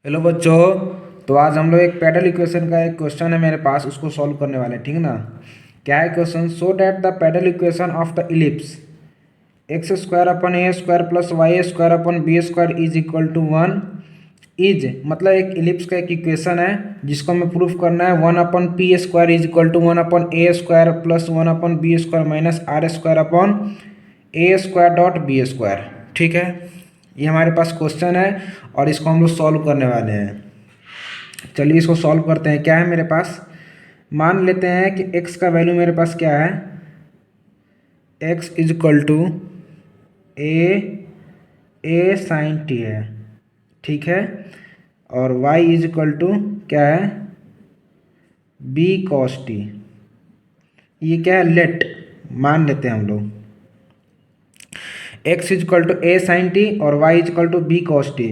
Hello बच्चों। तो आज हम लोग एक पैडल इक्वेशन का एक क्वेश्चन है मेरे पास, उसको सॉल्व करने वाले हैं। ठीक ना। क्या है question? So that the pedal equation of the ellipse x square upon a square plus Y square upon b square is equal to one is, मतलब एक इलिप्स का एक इक्वेशन है जिसको हमें प्रूफ करना है। One upon p square is equal to one upon a square plus one upon b square minus are square upon a square dot B square. ठीक है, ये हमारे पास क्वेश्चन है और इसको हम लोग सॉल्व करने वाले हैं। चलिए इसको सॉल्व करते हैं। क्या है मेरे पास, मान लेते हैं कि x का वैल्यू मेरे पास क्या है, x is equal to A sine t है। ठीक है, और y इज इक्वल टू क्या है, b कॉस टी। ये क्या है, लेट मान लेते हैं हम लोग। x is equal to A sine t और y is equal to b cos t.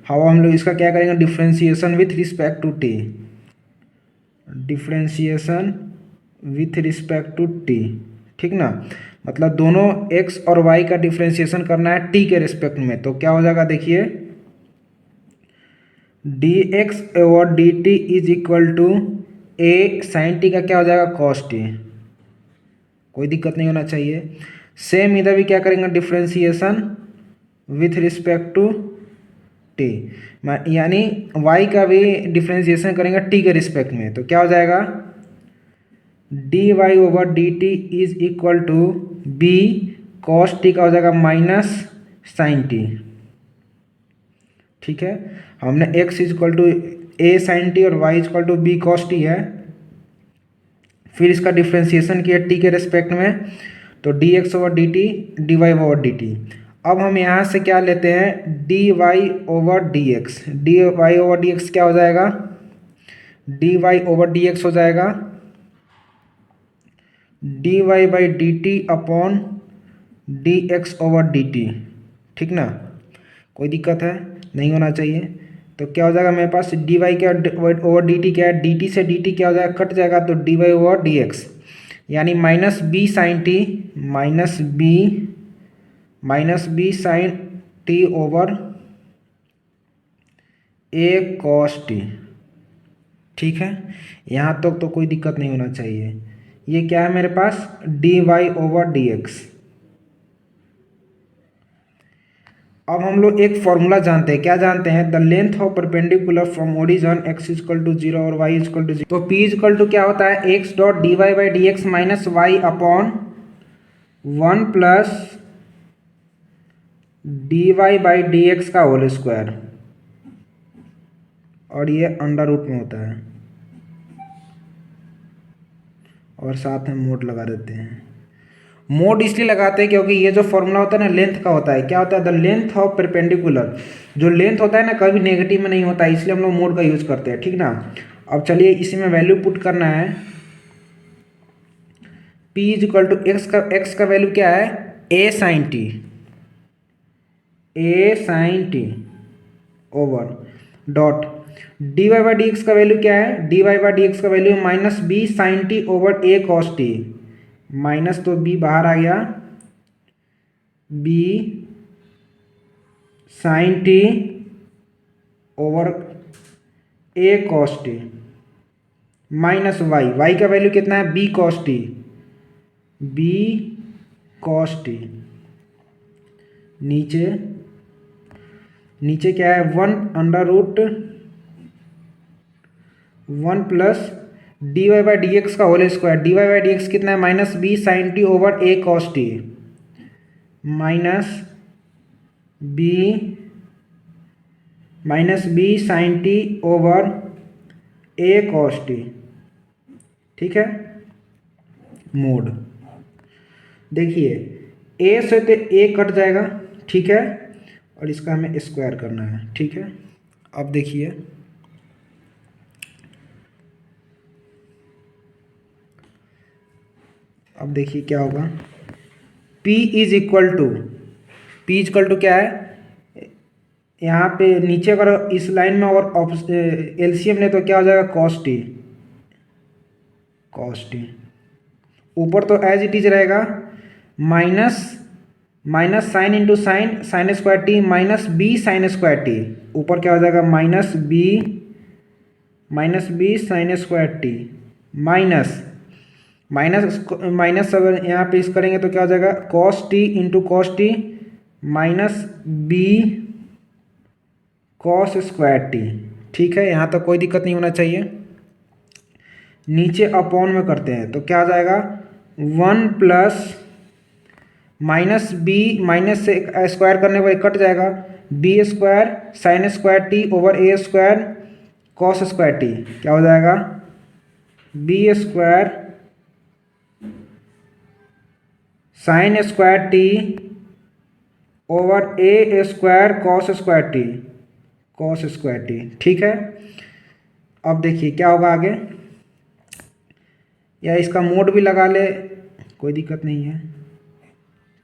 हम लोग इसका क्या करेंगे, differentiation with respect to t. Differentiation with respect to t. ठीक ना, मतलब दोनों x और y का डिफ्रेंसिएशन करना है t के रिस्पेक्ट में। तो क्या हो जाएगा, देखिए dx over dt is equal to A sine T का क्या हो जाएगा, कॉस टी। कोई दिक्कत नहीं होना चाहिए। सेम इधर भी क्या करेंगे, differentiation with respect to t, यानी y का भी डिफ्रेंसिएशन करेंगे t के रिस्पेक्ट में। तो क्या हो जाएगा, d y over D t is equal to b cos T का हो जाएगा माइनस साइन टी। ठीक है, हमने x is equal to A sine t और y is equal to b cos t है, फिर इसका डिफ्रेंसिएशन किया t के रेस्पेक्ट में, तो D x over D t d y over D t. अब हम यहाँ से क्या लेते हैं, d y over d x. D y over d x क्या हो जाएगा, d y over d x हो जाएगा d Y by d t upon d x over D t. ठीक ना, कोई दिक्कत है, नहीं होना चाहिए। तो क्या हो जाएगा मेरे पास, डी वाई क्या ओवर डी टी क्या है, डी टी से डी टी क्या हो जाएगा, कट जाएगा, तो d y over d x, यानी minus B sine t minus B sine t over a cos t. ठीक है, यहाँ तक तो कोई दिक्कत नहीं होना चाहिए। ये क्या है मेरे पास, d y over d x. अब हम लोग एक फॉर्मूला जानते हैं। क्या जानते हैं, the length of perpendicular from origin x equal to zero और y इक्वल टू जीरो। तो p इक्वल टू क्या होता है, x dot D Y by D x minus Y upon one plus D Y by D x का whole square, और ये under root में होता है, और साथ में मोड लगा देते हैं। मोड इसलिए लगाते हैं क्योंकि ये जो फॉर्मूला होता है ना, लेंथ का होता है। क्या होता है, द लेंथ ऑफ परपेंडिकुलर। जो लेंथ होता है ना, कभी नेगेटिव में नहीं होता है, इसलिए हम लोग मोड का यूज करते हैं। ठीक ना, अब चलिए इसी में वैल्यू पुट करना है। p is equal to x का वैल्यू क्या है, ए sine t over dot D Y by D x का वैल्यू क्या है, d Y by D x का value minus B sine t over a cos t. Minus तो b बाहर आ गया, b sine t over a cos t minus y का value कितना है, b कॉस टी। नीचे क्या है, one under root one plus D Y by D x का whole square. D Y by D x कितना है, minus B sine t over a cos t minus B sine t over a cos t. ठीक है, mode देखिए ए से तो ए cut जाएगा। ठीक है, और इसका हमें स्क्वायर करना है। ठीक है, अब देखिए क्या होगा, P इज इक्वल टू क्या है, यहाँ पे नीचे अगर इस लाइन में और एलसीएम ले तो क्या हो जाएगा, कॉस टी। ऊपर तो एज इट इज रहेगा, minus sine into sine, sine square T minus B sine square t, ऊपर क्या हो जाएगा minus B sine square T minus minus अगर यहाँ पे इस करेंगे तो क्या हो जाएगा cos t into cos t minus B cos square T. ठीक है, यहाँ तक कोई दिक्कत नहीं होना चाहिए। नीचे अपॉन में करते हैं तो क्या आ जाएगा 1 प्लस माइनस बी, माइनस से स्क्वायर करने पर कट जाएगा, b square sine square T over ए स्क्वायर कॉस स्क्वायर टी, क्या हो जाएगा b square sine square T over ए स्क्वायर कॉस स्क्वायर टी। ठीक है, अब देखिए क्या होगा आगे, या इसका मोड भी लगा ले कोई दिक्कत नहीं है,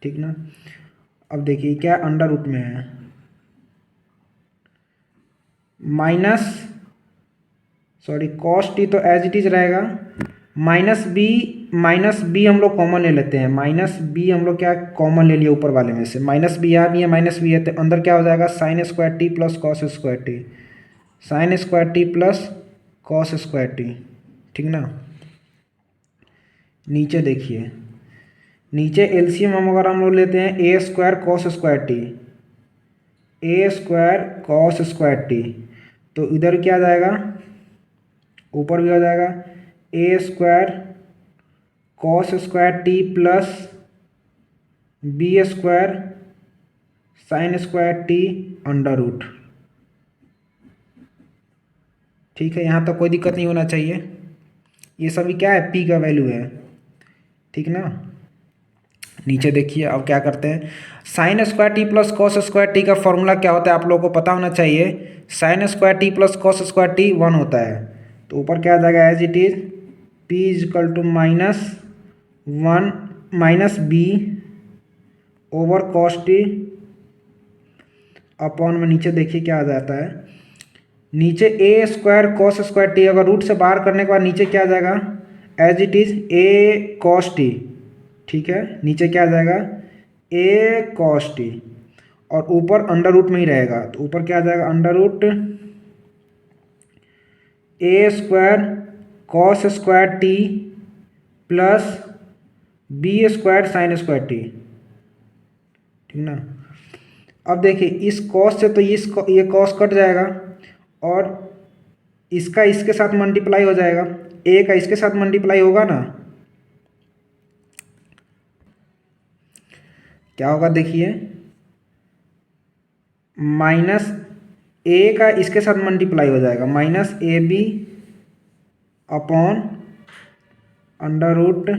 ठीक ना। अब देखिए क्या अंडर रूट में है, कॉस टी तो एज इट इज रहेगा, माइनस बी हम लोग कॉमन ले लेते हैं, माइनस बी हम लोग क्या कॉमन ले लिया ऊपर वाले में से, माइनस बी यहाँ भी है माइनस बी है, तो अंदर क्या हो जाएगा sign square T plus cos square T, sine square T plus cos square T, ठीक ना। नीचे देखिए, नीचे एलसीएम अगर हम लोग लेते हैं a square cos square t, a square cos square t, तो इधर क्या आ जाएगा ऊपर भी हो जाएगा ए square cos square T plus B square sine square T under root. ठीक है, यहाँ तक कोई दिक्कत नहीं होना चाहिए। ये सभी क्या है पी का वैल्यू है, ठीक ना। नीचे देखिए अब क्या करते हैं, sine square T plus cos square t का फॉर्मूला क्या होता है आप लोगों को पता होना चाहिए, sine square T plus cos square T 1 होता है, तो ऊपर क्या आ जाएगा as it is p is equal to -1 minus b over cos t upon में, नीचे देखिए क्या आ जाता है, नीचे a square cos square t, अगर रूट से बाहर करने के बाद नीचे क्या आ जाएगा as it is a cos t. ठीक है, नीचे क्या आ जाएगा ए कॉस टी, और ऊपर अंडर रूट में ही रहेगा, तो ऊपर क्या आ जाएगा under root a square cos square T plus B square sine square T, ठीक ना। अब देखिए इस कॉस से तो ये कॉस कट जाएगा, और इसका इसके साथ मल्टीप्लाई हो जाएगा, ए का इसके साथ मल्टीप्लाई होगा ना, क्या होगा देखिए माइनस ए का इसके साथ मल्टीप्लाई हो जाएगा, minus a b upon under root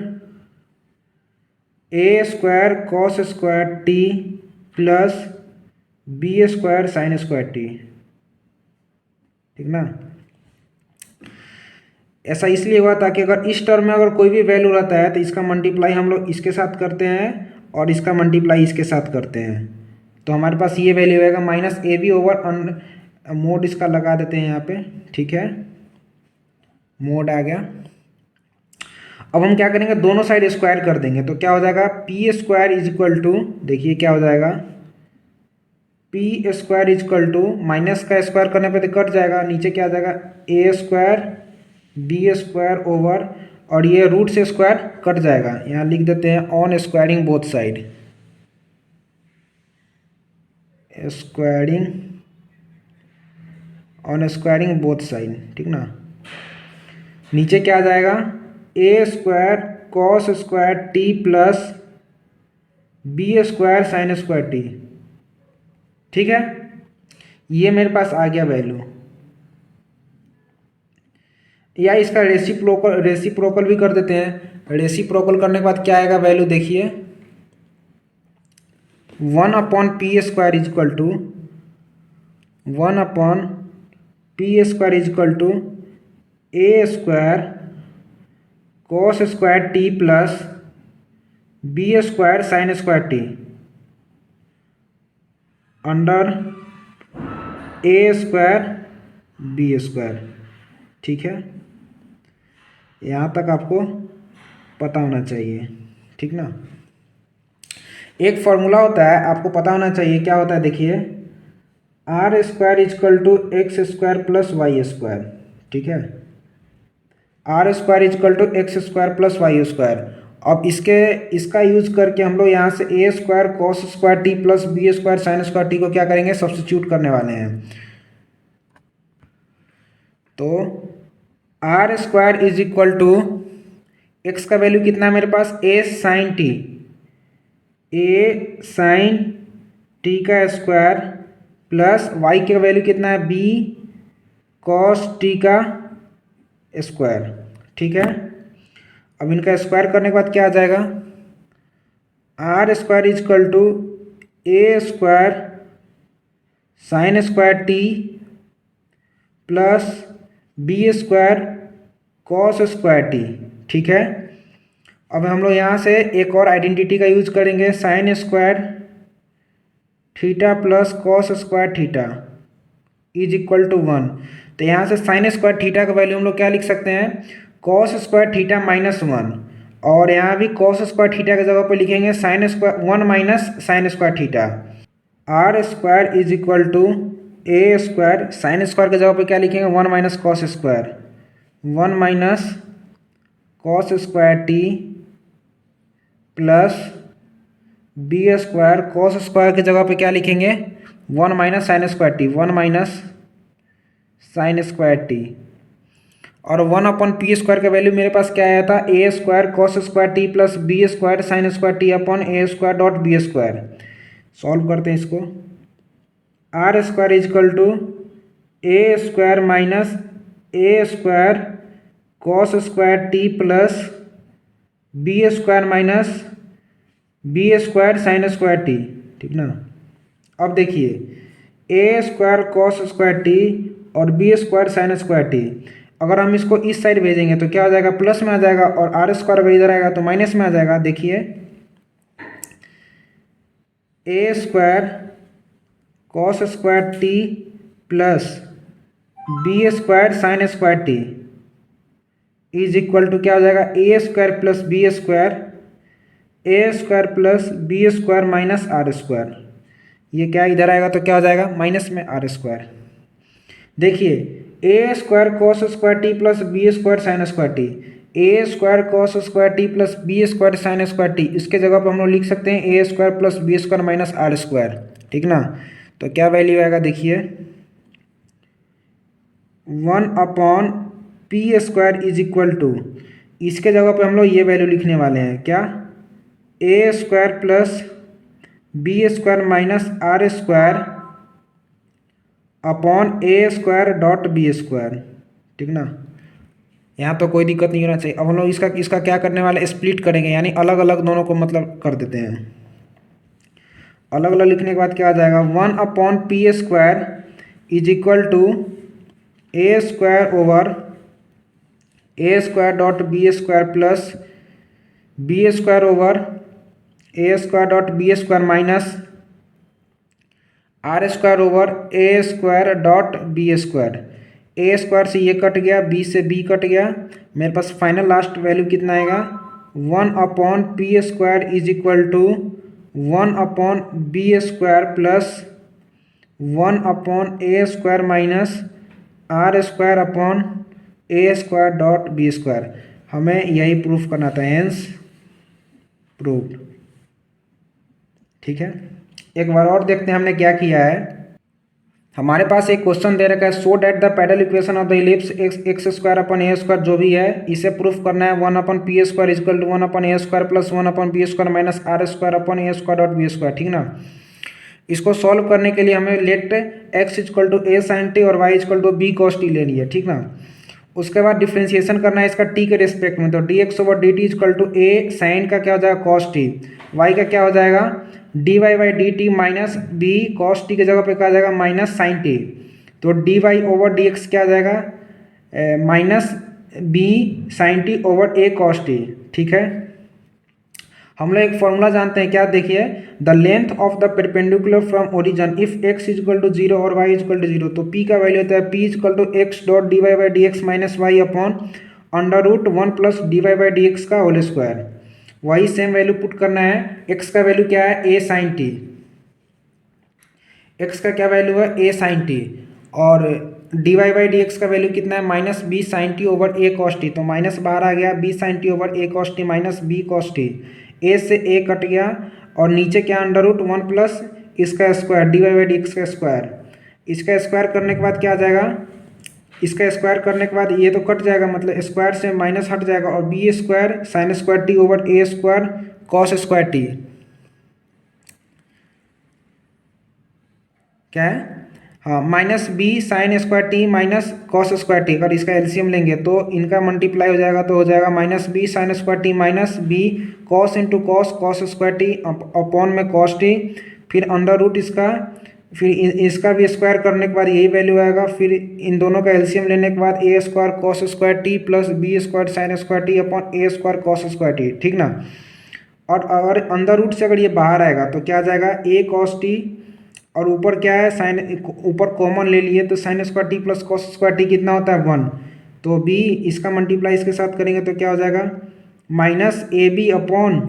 a square cos square T plus B square sine square T, ठीक ना। ऐसा इसलिए हुआ ताकि अगर इस टर्म में अगर कोई भी वैल्यू रहता है तो इसका मल्टीप्लाई हम लोग इसके साथ करते हैं और इसका मल्टीप्लाई इसके साथ करते हैं, तो हमारे पास ये वैल्यू रहेगा minus a b over mod इसका लगा देते हैं यहाँ पे, ठीक है, मोड आ गया। अब हम क्या करेंगे दोनों साइड स्क्वायर कर देंगे, तो क्या हो जाएगा P square is equal to, देखिए क्या हो जाएगा P square is equal to, minus का स्क्वायर करने पे तो कट जाएगा, नीचे क्या आ जाएगा ए स्क्वायर बी स्क्वायर ओवर, और ये रूट से स्क्वायर कट जाएगा, यहाँ लिख देते हैं on squaring both side, squaring on squaring both side, ठीक ना। नीचे क्या आ जाएगा ए square cos square T plus B square sine square T, ठीक है, ये मेरे पास आ गया वैल्यू। या इसका रेसिप्रोकल भी कर देते हैं, रेसिप्रोकल करने के बाद क्या आएगा वैल्यू देखिए 1 upon P square is equal to 1 upon P square is equal to A square cos square T plus B square sine square T under A square B square, ठीक है, यहाँ तक आपको पता होना चाहिए, ठीक ना। एक फॉर्मूला होता है, आपको पता होना चाहिए, क्या होता है देखिए, r square is equal to x square plus Y square, ठीक है। Are square is equal to x square plus Y square. अब इसका यूज करके हम लोग यहाँ से a square cos square T plus B square sine square t को क्या करेंगे, सब्स्टिट्यूट करने वाले हैं। तो are square is equal to x का वैल्यू कितना है मेरे पास, a sine t, a sine T का स्क्वायर प्लस वाई का वैल्यू कितना है, बी कॉस टी का स्क्वायर, ठीक है। अब इनका स्क्वायर करने के बाद क्या आ जाएगा, are square is equal to A square sine square T plus B square cos square T, ठीक है। अब हम लोग यहाँ से एक और आइडेंटिटी का यूज करेंगे, sine square theta plus cos square theta is equal to 1। तो यहाँ से साइन स्क्वायर थीटा का वैल्यू हम लोग क्या लिख सकते हैं, कॉस स्क्वायर थीटा -1, और यहाँ भी कॉस स्क्वायर थीटा की जगह पर लिखेंगे sine square 1 minus sine square theta. R square is equal to A square, sine square की जगह पर क्या लिखेंगे, 1 minus cos square, 1 minus cos square T plus B square, cos square की जगह पे क्या लिखेंगे, 1 minus sine square T, 1 minus sine square T, और 1 अपॉन पी स्क्वायर का वैल्यू मेरे पास क्या आया था, A square cos square T plus B square sine square T upon A square dot B square. Solve करते हैं इसको, r square is equal to A square minus A square cos square T plus B square minus B square sine square T, ठीक ना। अब देखिए a square cos square T और b square sine square t, अगर हम इसको इस side भेजेंगे तो क्या हो जाएगा, प्लस में आ जाएगा, और आर स्क्वायर अगर इधर आएगा तो माइनस में आ जाएगा। देखिए a square cos square T plus B square sine square t is equal to क्या हो जाएगा, ए square plus B square, A square plus B square minus are square. ये क्या इधर आएगा तो क्या हो जाएगा, माइनस में आर स्क्वायर। देखिए a square cos square T plus B square sine square t, a square cos square T plus B square sine square T, इसके जगह पर हम लोग लिख सकते हैं a square plus B square minus are square, ठीक ना। तो क्या वैल्यू आएगा देखिए, 1 upon P square is equal to, इसके जगह पे हम लोग ये वैल्यू लिखने वाले हैं, क्या, a square plus B square minus are square upon A square dot B square, ठीक ना। यहाँ तो कोई दिक्कत नहीं होना चाहिए। अब हम लोग इसका क्या करने वाले, स्प्लिट करेंगे, यानी अलग अलग दोनों को मतलब कर देते हैं। अलग अलग लिखने के बाद क्या आ जाएगा, 1 upon P square is equal to A square over A square dot B square plus B square over A square dot B square minus are square over A square dot B square. A square से ये cut गया, B से B cut गया, मेरे पास final last value कितना आएगा, 1 upon P square is equal to 1 upon B square plus 1 upon A square minus are square upon A square dot B square. हमें यही प्रूफ करना था, हेंस प्रूव्ड, ठीक है। एक बार और देखते हैं हमने क्या किया है। हमारे पास एक क्वेश्चन दे रखा है, so that the pedal equation of the ellipse x square upon a square जो भी है, इसे प्रूफ करना है 1 upon p square is equal to 1 upon a square plus 1 upon b square minus are square upon a square dot B square, ठीक ना। इसको solve करने के लिए हमें let x is equal to A sine t और y is equal to b cos T लेनी है, ठीक ना। उसके बाद डिफ्रेंशिएशन करना है इसका टी के रिस्पेक्ट में, तो D x over D T is equal to A sine का क्या हो जाएगा, कॉस टी, वाई का क्या हो जाएगा, d Y by d t minus B cos t की जगह पे क्या आ जाएगा, माइनस साइन टी, तो d y over d x क्या आ जाएगा, minus B sine t over a cos t, ठीक है। हम लोग एक फॉर्मूला जानते हैं, क्या देखिए, the length of the perpendicular from origin if X is equal to 0 और वाई इजकल टू 0, तो पी का वैल्यू होता है P is equal to X dot D Y by D x minus Y upon under root 1 plus D Y by D x का whole square. वही same value put करना है। X का value क्या है, ए साइन टी, एक्स का क्या value है, ए साइन टी, और d Y by D x का वैल्यू कितना है, minus B sine t over a cos t. तो माइनस बाहर आ गया, b sine t over a cos t minus B cos t, a से ए कट गया, और नीचे क्या अंडर रूट 1 प्लस इसका square d Y by D x का स्क्वायर। इसका स्क्वायर करने के बाद क्या आ जाएगा, इसका स्क्वायर करने के बाद ये तो कट जाएगा, मतलब स्क्वायर से माइनस हट जाएगा, और b square sine square T over ए स्क्वायर कॉस स्क्वायर टी, क्या है, हाँ, minus B sine square T minus cos square t. अगर इसका एलसीएम लेंगे तो इनका मल्टीप्लाई हो जाएगा, तो हो जाएगा minus B sine square T minus B cos into cos cos square T upon में कॉस टी, फिर अंडर रूट इसका, फिर इसका भी स्क्वायर करने के बाद यही वैल्यू आएगा, फिर इन दोनों का एलसीएम लेने के बाद a square cos square T plus B square sine square T upon A square cos square T, ठीक ना। और अगर अंडर रूट से अगर ये बाहर आएगा तो क्या आ जाएगा, ए कॉस टी, और ऊपर क्या है साइन, ऊपर कॉमन ले लिए तो sign square T plus cos square T कितना होता है 1, तो बी इसका मल्टीप्लाई इसके साथ करेंगे तो क्या हो जाएगा, minus a b upon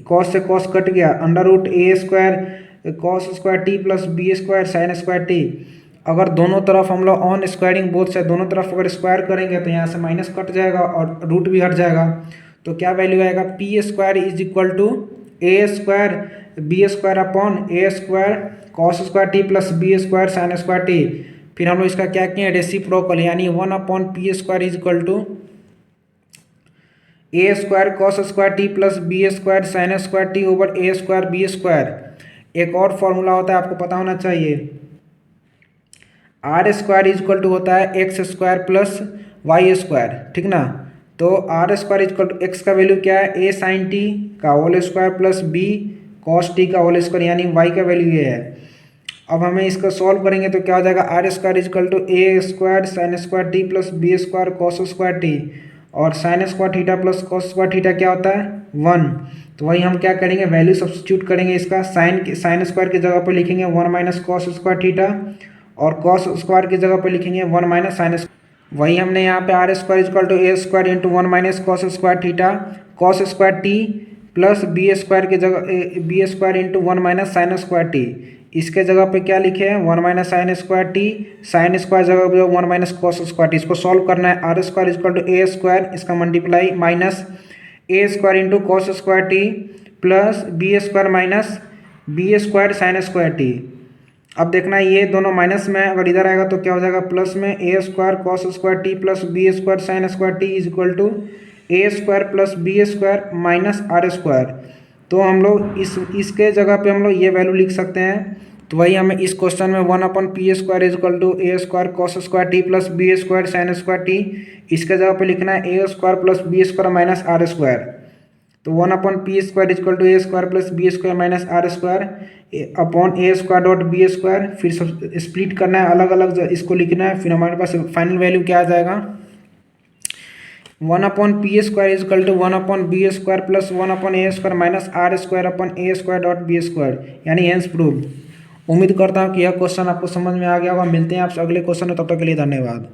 cos से कॉस कट गया, under root a square cos square T plus B square sine square t. अगर दोनों तरफ हम लोग ऑन स्क्वायरिंग बोथ से दोनों तरफ अगर स्क्वायर करेंगे तो यहाँ से माइनस कट जाएगा और रूट भी हट जाएगा, तो क्या वैल्यू आएगा, P square is equal to A square B square upon A square cos square T plus B square sine square T. फिर हम लोग इसका क्या किए, रेसिप्रोकल, यानी 1 upon P square is equal to A square cos square T plus B square sine square T over A square B square. एक और formula होता है, आपको पता होना चाहिए, R square is equal to होता है X square plus Y square, ठीक ना। तो are square is equal to x का वैल्यू क्या है, ए साइन टी का whole square plus B cos T का होल स्क्वायर, यानी वाई का वैल्यू ये है। अब हमें इसका सॉल्व करेंगे तो क्या हो जाएगा, are square is equal to A square sine square T plus B square cos square T, और sine square theta plus cos square theta क्या होता है 1। तो वही हम क्या करेंगे, वैल्यू सब्स्टिट्यूट करेंगे, इसका साइन स्क्वायर की जगह पर लिखेंगे 1 माइनस कॉस स्क्वायर थीटा, और कॉस स्क्वायर की जगह पर लिखेंगे 1 माइनस साइन। वही हमने यहाँ पे R square is equal to A square into 1 minus cos square theta cos square T plus B square की जगह B square into 1 minus sine square T, इसके जगह पे क्या लिखे हैं 1 minus sine square T, sine square जगह पे 1 माइनस कॉस स्क्वायर टी। इसको सॉल्व करना है, are square is equal to A square, इसका मल्टीप्लाई माइनस ए square into cos square T plus B square minus B square sine square T. अब देखना ये दोनों माइनस में, अगर इधर आएगा तो क्या हो जाएगा, प्लस में a square cos square T plus B square sine square t is equal to A square plus B square minus are square. तो हम लोग इसके जगह पे हम लोग ये वैल्यू लिख सकते हैं। तो वही हमें इस क्वेश्चन में 1 upon P square is equal to A square cos square T plus B square sine square T, इसके जगह पे लिखना है a square plus B square minus are square. तो 1 upon P square is equal to A square plus B square minus are square upon A square dot B square, फिर सब split करना है, अलग अलग इसको लिखना है, फिर हमारे पास फाइनल वैल्यू क्या आ जाएगा, 1 upon P square is equal to 1 upon B square plus 1 upon A square minus are square upon A square dot B square, यानी हेंस प्रूव्ड। उम्मीद करता हूँ कि यह क्वेश्चन आपको समझ में आ गया होगा। मिलते हैं आपसे अगले क्वेश्चन में, तब तक के लिए धन्यवाद।